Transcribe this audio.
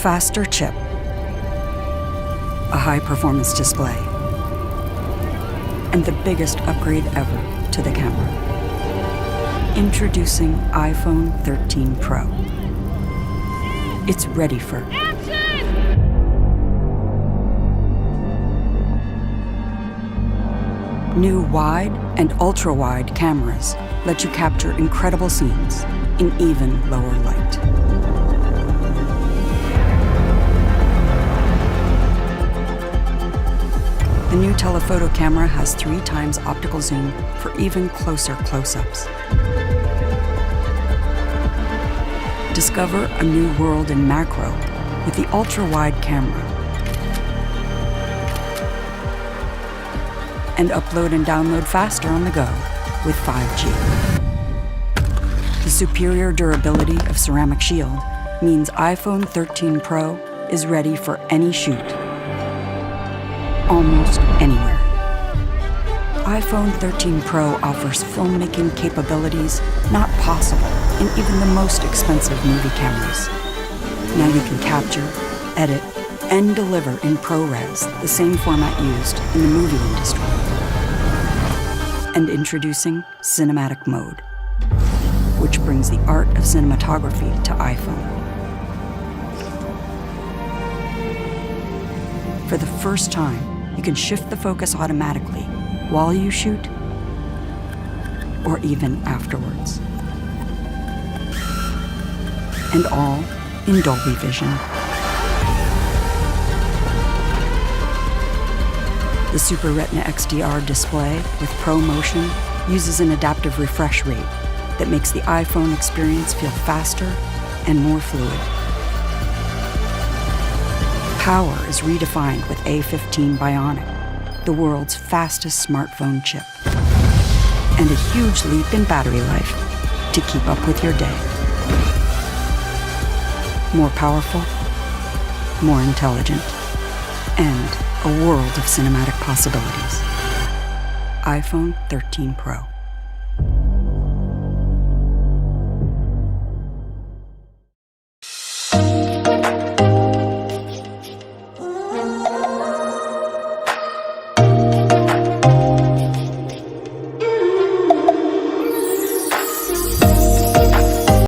faster chip, a high-performance display, and the biggest upgrade ever to the camera. Introducing iPhone 13 Pro. It's ready for action! New wide and ultra-wide cameras let you capture incredible scenes in even lower light. The new telephoto camera has 3 times optical zoom for even closer close-ups. Discover a new world in macro with the ultra-wide camera. And upload and download faster on the go with 5G. The superior durability of ceramic shield means iPhone 13 Pro is ready for any shoot, almost anywhere. iPhone 13 Pro offers filmmaking capabilities not possible in even the most expensive movie cameras. Now you can capture, edit, and deliver in ProRes, the same format used in the movie industry. And introducing Cinematicmode, which brings the art of cinematography to iPhone. For the first time, you can shift the focus automatically while you shoot or even afterwards. And all in Dolby Vision. The Super Retina XDR display with Pro Motion uses an adaptive refresh rate that makes the iPhone experience feel faster and more fluid. Power is redefined with A15 Bionic, the world's fastest smartphone chip, and a huge leap in battery life to keep up with your day. More powerful, more intelligent, and a world of cinematic possibilities. iPhone 13 Pro.